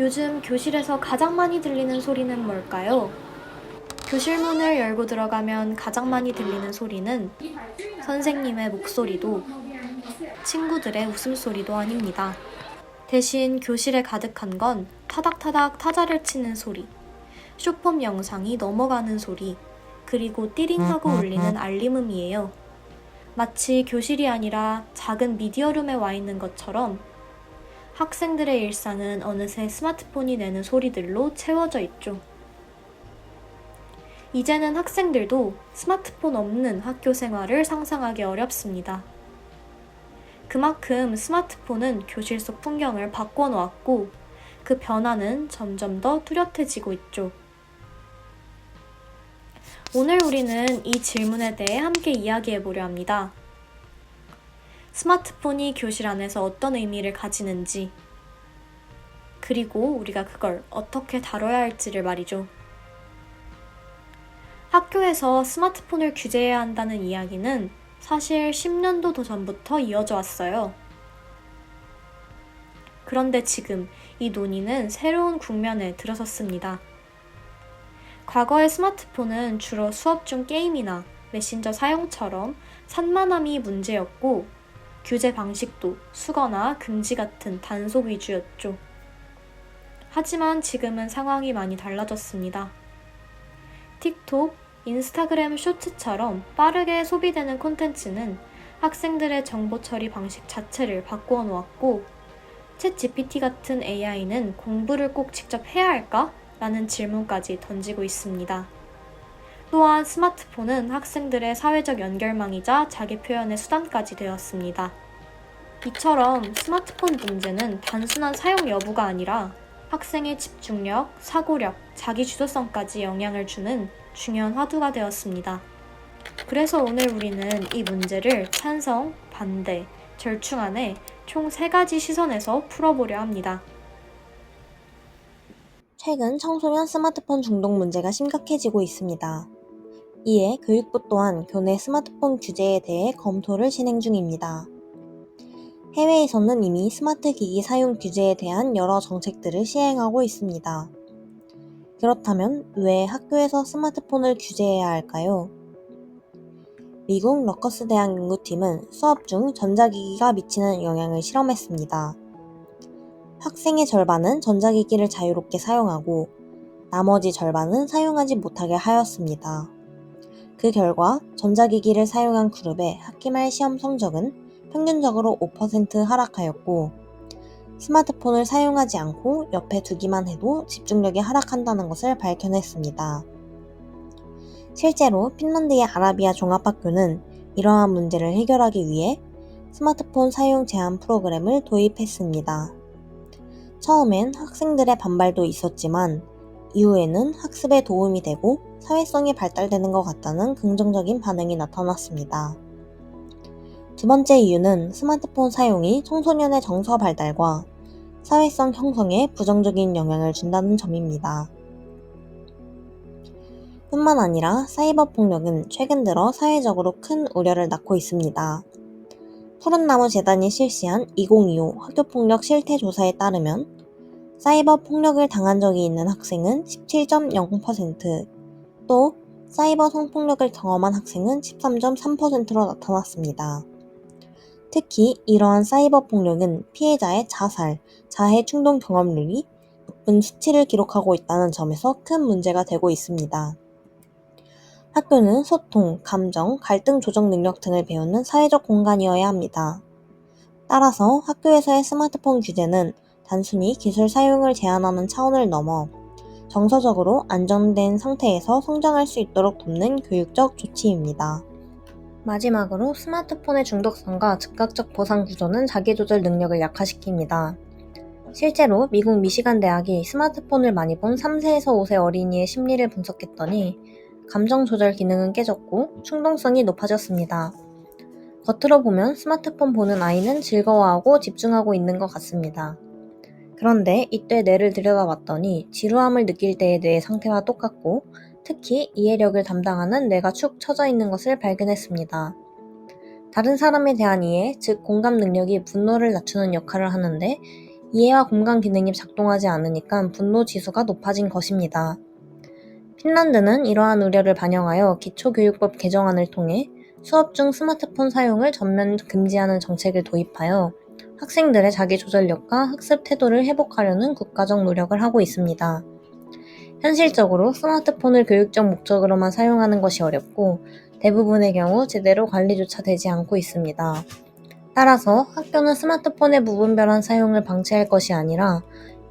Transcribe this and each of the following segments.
요즘 교실에서 가장 많이 들리는 소리는 뭘까요? 교실 문을 열고 들어가면 가장 많이 들리는 소리는 선생님의 목소리도 친구들의 웃음소리도 아닙니다. 대신 교실에 가득한 건 타닥타닥 타자를 치는 소리, 쇼폼 영상이 넘어가는 소리, 그리고 띠링하고 울리는 알림음이에요. 마치 교실이 아니라 작은 미디어룸에 와 있는 것처럼 학생들의 일상은 어느새 스마트폰이 내는 소리들로 채워져 있죠. 이제는 학생들도 스마트폰 없는 학교 생활을 상상하기 어렵습니다. 그만큼 스마트폰은 교실 속 풍경을 바꿔놓았고 그 변화는 점점 더 뚜렷해지고 있죠. 오늘 우리는 이 질문에 대해 함께 이야기해보려 합니다. 스마트폰이 교실 안에서 어떤 의미를 가지는지, 그리고 우리가 그걸 어떻게 다뤄야 할지를 말이죠. 학교에서 스마트폰을 규제해야 한다는 이야기는 사실 10년도 더 전부터 이어져 왔어요. 그런데 지금 이 논의는 새로운 국면에 들어섰습니다. 과거의 스마트폰은 주로 수업 중 게임이나 메신저 사용처럼 산만함이 문제였고 규제 방식도 수거나 금지 같은 단속 위주였죠. 하지만 지금은 상황이 많이 달라졌습니다. 틱톡, 인스타그램 쇼츠처럼 빠르게 소비되는 콘텐츠는 학생들의 정보 처리 방식 자체를 바꾸어 놓았고 챗 GPT 같은 AI는 공부를 꼭 직접 해야 할까? 라는 질문까지 던지고 있습니다. 또한 스마트폰은 학생들의 사회적 연결망이자 자기 표현의 수단까지 되었습니다. 이처럼 스마트폰 문제는 단순한 사용 여부가 아니라 학생의 집중력, 사고력, 자기주도성까지 영향을 주는 중요한 화두가 되었습니다. 그래서 오늘 우리는 이 문제를 찬성, 반대, 절충 안에 총 3가지 시선에서 풀어보려 합니다. 최근 청소년 스마트폰 중독 문제가 심각해지고 있습니다. 이에 교육부 또한 교내 스마트폰 규제에 대해 검토를 진행 중입니다. 해외에서는 이미 스마트 기기 사용 규제에 대한 여러 정책들을 시행하고 있습니다. 그렇다면 왜 학교에서 스마트폰을 규제해야 할까요? 미국 러커스 대학 연구팀은 수업 중 전자기기가 미치는 영향을 실험했습니다. 학생의 절반은 전자기기를 자유롭게 사용하고 나머지 절반은 사용하지 못하게 하였습니다. 그 결과 전자기기를 사용한 그룹의 학기 말 시험 성적은 평균적으로 5% 하락하였고 스마트폰을 사용하지 않고 옆에 두기만 해도 집중력이 하락한다는 것을 밝혀냈습니다. 실제로 핀란드의 아라비아 종합학교는 이러한 문제를 해결하기 위해 스마트폰 사용 제한 프로그램을 도입했습니다. 처음엔 학생들의 반발도 있었지만 이후에는 학습에 도움이 되고 사회성이 발달되는 것 같다는 긍정적인 반응이 나타났습니다. 두 번째 이유는 스마트폰 사용이 청소년의 정서 발달과 사회성 형성에 부정적인 영향을 준다는 점입니다. 뿐만 아니라 사이버 폭력은 최근 들어 사회적으로 큰 우려를 낳고 있습니다. 푸른나무 재단이 실시한 2025 학교폭력 실태조사에 따르면 사이버 폭력을 당한 적이 있는 학생은 17.0%, 또 사이버 성폭력을 경험한 학생은 13.3%로 나타났습니다. 특히 이러한 사이버 폭력은 피해자의 자살, 자해 충동 경험률이 높은 수치를 기록하고 있다는 점에서 큰 문제가 되고 있습니다. 학교는 소통, 감정, 갈등 조정 능력 등을 배우는 사회적 공간이어야 합니다. 따라서 학교에서의 스마트폰 규제는 단순히 기술 사용을 제한하는 차원을 넘어 정서적으로 안정된 상태에서 성장할 수 있도록 돕는 교육적 조치입니다. 마지막으로 스마트폰의 중독성과 즉각적 보상 구조는 자기조절 능력을 약화시킵니다. 실제로 미국 미시간 대학이 스마트폰을 많이 본 3세에서 5세 어린이의 심리를 분석했더니 감정 조절 기능은 깨졌고 충동성이 높아졌습니다. 겉으로 보면 스마트폰 보는 아이는 즐거워하고 집중하고 있는 것 같습니다. 그런데 이때 뇌를 들여다봤더니 지루함을 느낄 때의 뇌의 상태와 똑같고 특히 이해력을 담당하는 뇌가 축 처져 있는 것을 발견했습니다. 다른 사람에 대한 이해, 즉 공감 능력이 분노를 낮추는 역할을 하는데 이해와 공감 기능이 작동하지 않으니까 분노 지수가 높아진 것입니다. 핀란드는 이러한 우려를 반영하여 기초교육법 개정안을 통해 수업 중 스마트폰 사용을 전면 금지하는 정책을 도입하여 학생들의 자기조절력과 학습 태도를 회복하려는 국가적 노력을 하고 있습니다. 현실적으로 스마트폰을 교육적 목적으로만 사용하는 것이 어렵고 대부분의 경우 제대로 관리조차 되지 않고 있습니다. 따라서 학교는 스마트폰의 무분별한 사용을 방치할 것이 아니라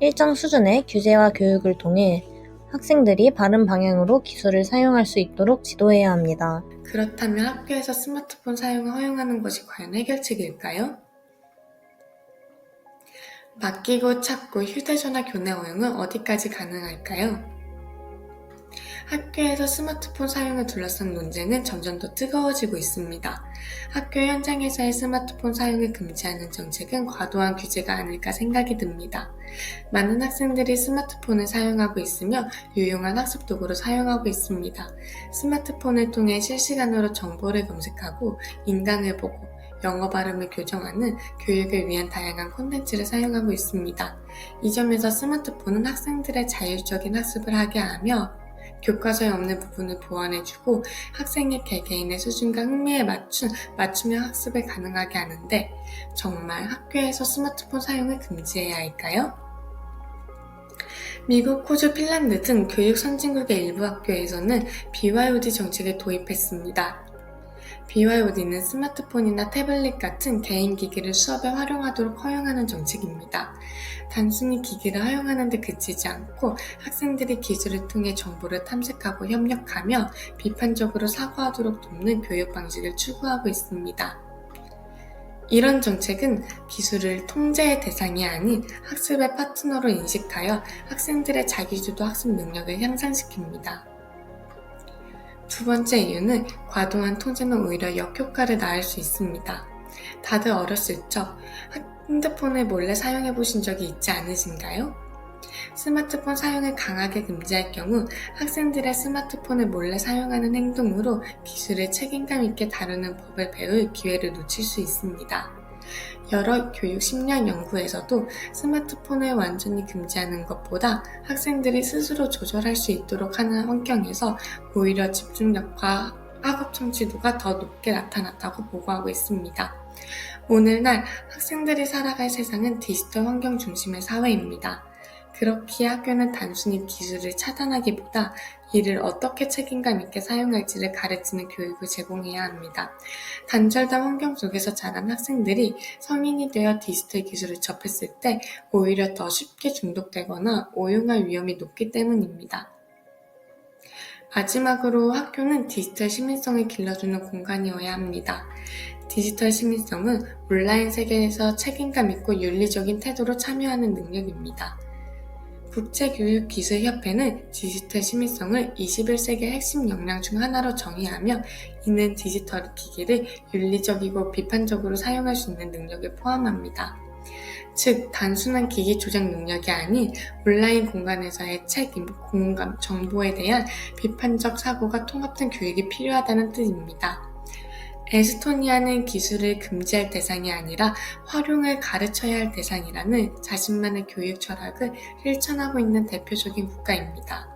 일정 수준의 규제와 교육을 통해 학생들이 바른 방향으로 기술을 사용할 수 있도록 지도해야 합니다. 그렇다면 학교에서 스마트폰 사용을 허용하는 것이 과연 해결책일까요? 맡기고 찾고 휴대전화 교내 허용은 어디까지 가능할까요? 학교에서 스마트폰 사용을 둘러싼 논쟁은 점점 더 뜨거워지고 있습니다. 학교 현장에서의 스마트폰 사용을 금지하는 정책은 과도한 규제가 아닐까 생각이 듭니다. 많은 학생들이 스마트폰을 사용하고 있으며 유용한 학습 도구로 사용하고 있습니다. 스마트폰을 통해 실시간으로 정보를 검색하고 인강을 보고 영어 발음을 교정하는 교육을 위한 다양한 콘텐츠를 사용하고 있습니다. 이 점에서 스마트폰은 학생들의 자율적인 학습을 하게 하며 교과서에 없는 부분을 보완해주고 학생의 개개인의 수준과 흥미에 맞춤형 학습을 가능하게 하는데 정말 학교에서 스마트폰 사용을 금지해야 할까요? 미국, 호주, 핀란드 등 교육 선진국의 일부 학교에서는 BYOD 정책을 도입했습니다. BYOD는 스마트폰이나 태블릿 같은 개인 기기를 수업에 활용하도록 허용하는 정책입니다. 단순히 기기를 허용하는 데 그치지 않고 학생들이 기술을 통해 정보를 탐색하고 협력하며 비판적으로 사고하도록 돕는 교육 방식을 추구하고 있습니다. 이런 정책은 기술을 통제의 대상이 아닌 학습의 파트너로 인식하여 학생들의 자기주도 학습 능력을 향상시킵니다. 두 번째 이유는 과도한 통제는 오히려 역효과를 낳을 수 있습니다. 다들 어렸을 적 핸드폰을 몰래 사용해 보신 적이 있지 않으신가요? 스마트폰 사용을 강하게 금지할 경우 학생들의 스마트폰을 몰래 사용하는 행동으로 기술을 책임감 있게 다루는 법을 배울 기회를 놓칠 수 있습니다. 여러 교육 심리학 연구에서도 스마트폰을 완전히 금지하는 것보다 학생들이 스스로 조절할 수 있도록 하는 환경에서 오히려 집중력과 학업 성취도가 더 높게 나타났다고 보고하고 있습니다. 오늘날 학생들이 살아갈 세상은 디지털 환경 중심의 사회입니다. 그렇기에 학교는 단순히 기술을 차단하기보다 이를 어떻게 책임감 있게 사용할지를 가르치는 교육을 제공해야 합니다. 단절된 환경 속에서 자란 학생들이 성인이 되어 디지털 기술을 접했을 때 오히려 더 쉽게 중독되거나 오용할 위험이 높기 때문입니다. 마지막으로 학교는 디지털 시민성을 길러주는 공간이어야 합니다. 디지털 시민성은 온라인 세계에서 책임감 있고 윤리적인 태도로 참여하는 능력입니다. 국제교육기술협회는 디지털 시민성을 21세기의 핵심 역량 중 하나로 정의하며 이는 디지털 기기를 윤리적이고 비판적으로 사용할 수 있는 능력을 포함합니다. 즉, 단순한 기기 조작 능력이 아닌 온라인 공간에서의 책임, 공감, 정보에 대한 비판적 사고가 통합된 교육이 필요하다는 뜻입니다. 에스토니아는 기술을 금지할 대상이 아니라 활용을 가르쳐야 할 대상이라는 자신만의 교육 철학을 실천하고 있는 대표적인 국가입니다.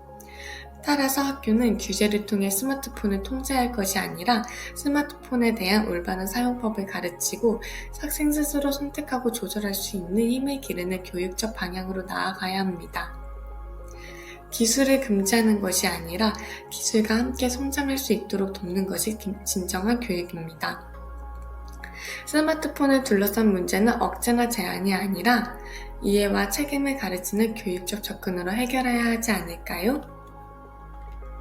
따라서 학교는 규제를 통해 스마트폰을 통제할 것이 아니라 스마트폰에 대한 올바른 사용법을 가르치고 학생 스스로 선택하고 조절할 수 있는 힘을 기르는 교육적 방향으로 나아가야 합니다. 기술을 금지하는 것이 아니라 기술과 함께 성장할 수 있도록 돕는 것이 진정한 교육입니다. 스마트폰을 둘러싼 문제는 억제나 제한이 아니라 이해와 책임을 가르치는 교육적 접근으로 해결해야 하지 않을까요?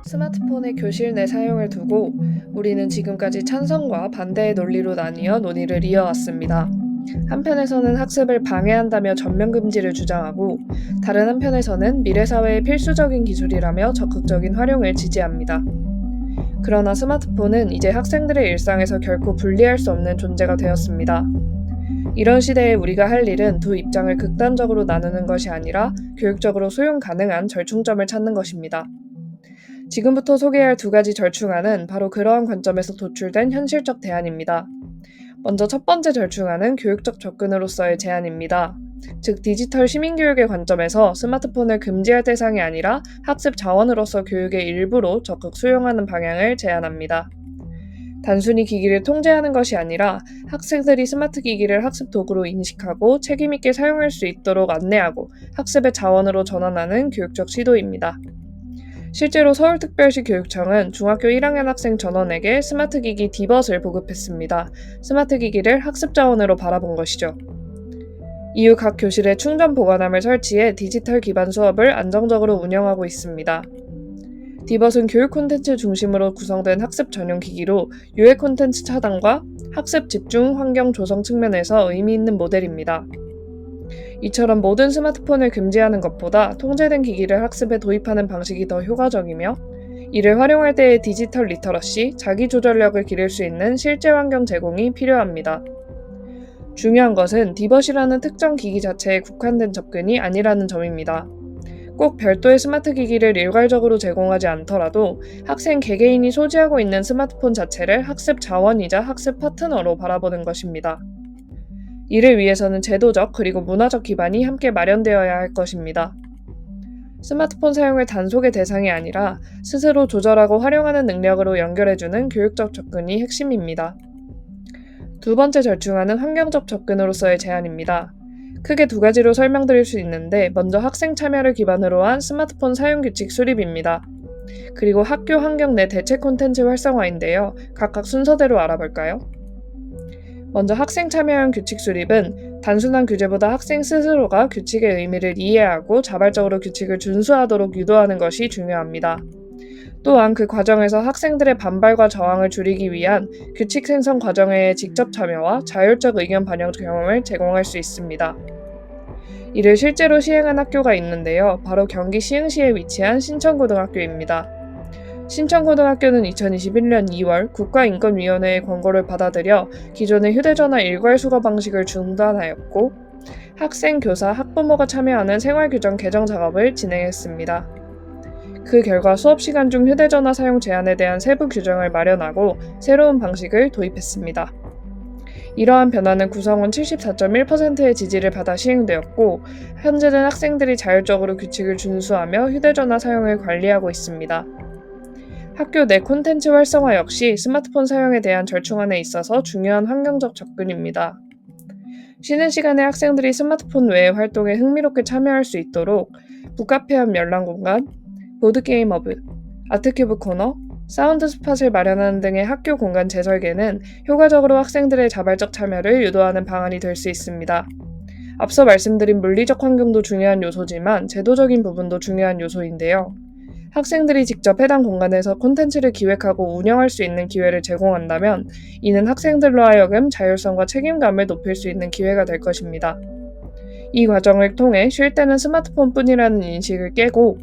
스마트폰의 교실 내 사용을 두고 우리는 지금까지 찬성과 반대의 논리로 나뉘어 논의를 이어왔습니다. 한편에서는 학습을 방해한다며 전면 금지를 주장하고 다른 한편에서는 미래 사회의 필수적인 기술이라며 적극적인 활용을 지지합니다. 그러나 스마트폰은 이제 학생들의 일상에서 결코 분리할 수 없는 존재가 되었습니다. 이런 시대에 우리가 할 일은 두 입장을 극단적으로 나누는 것이 아니라 교육적으로 수용 가능한 절충점을 찾는 것입니다. 지금부터 소개할 두 가지 절충안은 바로 그러한 관점에서 도출된 현실적 대안입니다. 먼저 첫 번째 절충안은 교육적 접근으로서의 제안입니다. 즉 디지털 시민교육의 관점에서 스마트폰을 금지할 대상이 아니라 학습 자원으로서 교육의 일부로 적극 수용하는 방향을 제안합니다. 단순히 기기를 통제하는 것이 아니라 학생들이 스마트 기기를 학습 도구로 인식하고 책임있게 사용할 수 있도록 안내하고 학습의 자원으로 전환하는 교육적 시도입니다. 실제로 서울특별시 교육청은 중학교 1학년 학생 전원에게 스마트 기기 디벗을 보급했습니다. 스마트 기기를 학습 자원으로 바라본 것이죠. 이후 각 교실에 충전 보관함을 설치해 디지털 기반 수업을 안정적으로 운영하고 있습니다. 디벗은 교육 콘텐츠 중심으로 구성된 학습 전용 기기로 유해 콘텐츠 차단과 학습 집중 환경 조성 측면에서 의미 있는 모델입니다. 이처럼 모든 스마트폰을 금지하는 것보다 통제된 기기를 학습에 도입하는 방식이 더 효과적이며 이를 활용할 때의 디지털 리터러시, 자기 조절력을 기를 수 있는 실제 환경 제공이 필요합니다. 중요한 것은 디벗이라는 특정 기기 자체에 국한된 접근이 아니라는 점입니다. 꼭 별도의 스마트 기기를 일괄적으로 제공하지 않더라도 학생 개개인이 소지하고 있는 스마트폰 자체를 학습 자원이자 학습 파트너로 바라보는 것입니다. 이를 위해서는 제도적 그리고 문화적 기반이 함께 마련되어야 할 것입니다. 스마트폰 사용을 단속의 대상이 아니라 스스로 조절하고 활용하는 능력으로 연결해주는 교육적 접근이 핵심입니다. 두 번째 절충안은 환경적 접근으로서의 제안입니다. 크게 두 가지로 설명드릴 수 있는데 먼저 학생 참여를 기반으로 한 스마트폰 사용 규칙 수립입니다. 그리고 학교 환경 내 대체 콘텐츠 활성화인데요. 각각 순서대로 알아볼까요? 먼저 학생 참여형 규칙 수립은 단순한 규제보다 학생 스스로가 규칙의 의미를 이해하고 자발적으로 규칙을 준수하도록 유도하는 것이 중요합니다. 또한 그 과정에서 학생들의 반발과 저항을 줄이기 위한 규칙 생성 과정의 직접 참여와 자율적 의견 반영 경험을 제공할 수 있습니다. 이를 실제로 시행한 학교가 있는데요. 바로 경기 시흥시에 위치한 신천고등학교입니다. 신천고등학교는 2021년 2월 국가인권위원회의 권고를 받아들여 기존의 휴대전화 일괄 수거 방식을 중단하였고 학생, 교사, 학부모가 참여하는 생활규정 개정 작업을 진행했습니다. 그 결과 수업 시간 중 휴대전화 사용 제한에 대한 세부 규정을 마련하고 새로운 방식을 도입했습니다. 이러한 변화는 구성원 74.1%의 지지를 받아 시행되었고 현재는 학생들이 자율적으로 규칙을 준수하며 휴대전화 사용을 관리하고 있습니다. 학교 내 콘텐츠 활성화 역시 스마트폰 사용에 대한 절충안에 있어서 중요한 환경적 접근입니다. 쉬는 시간에 학생들이 스마트폰 외의 활동에 흥미롭게 참여할 수 있도록 북카페 열람 공간, 보드게임 허브, 아트큐브 코너, 사운드 스팟을 마련하는 등의 학교 공간 재설계는 효과적으로 학생들의 자발적 참여를 유도하는 방안이 될 수 있습니다. 앞서 말씀드린 물리적 환경도 중요한 요소지만 제도적인 부분도 중요한 요소인데요. 학생들이 직접 해당 공간에서 콘텐츠를 기획하고 운영할 수 있는 기회를 제공한다면 이는 학생들로 하여금 자율성과 책임감을 높일 수 있는 기회가 될 것입니다. 이 과정을 통해 쉴 때는 스마트폰뿐이라는 인식을 깨고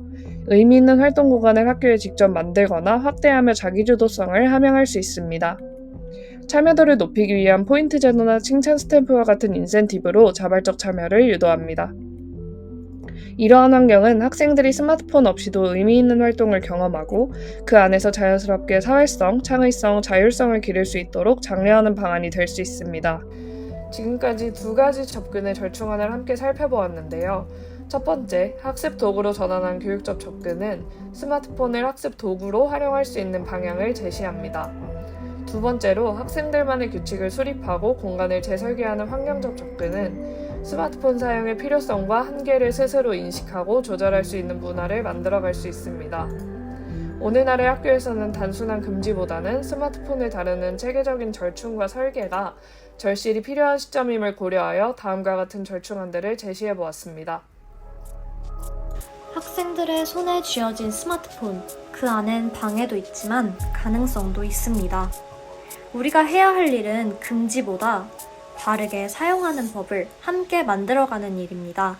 의미 있는 활동 공간을 학교에 직접 만들거나 확대하며 자기주도성을 함양할 수 있습니다. 참여도를 높이기 위한 포인트 제도나 칭찬 스탬프와 같은 인센티브로 자발적 참여를 유도합니다. 이러한 환경은 학생들이 스마트폰 없이도 의미 있는 활동을 경험하고 그 안에서 자연스럽게 사회성, 창의성, 자율성을 기를 수 있도록 장려하는 방안이 될 수 있습니다. 지금까지 두 가지 접근의 절충안을 함께 살펴보았는데요. 첫 번째, 학습 도구로 전환한 교육적 접근은 스마트폰을 학습 도구로 활용할 수 있는 방향을 제시합니다. 두 번째로 학생들만의 규칙을 수립하고 공간을 재설계하는 환경적 접근은 스마트폰 사용의 필요성과 한계를 스스로 인식하고 조절할 수 있는 문화를 만들어갈 수 있습니다. 오늘날의 학교에서는 단순한 금지보다는 스마트폰을 다루는 체계적인 절충과 설계가 절실히 필요한 시점임을 고려하여 다음과 같은 절충안들을 제시해보았습니다. 학생들의 손에 쥐어진 스마트폰, 그 안엔 방해도 있지만 가능성도 있습니다. 우리가 해야 할 일은 금지보다 바르게 사용하는 법을 함께 만들어가는 일입니다.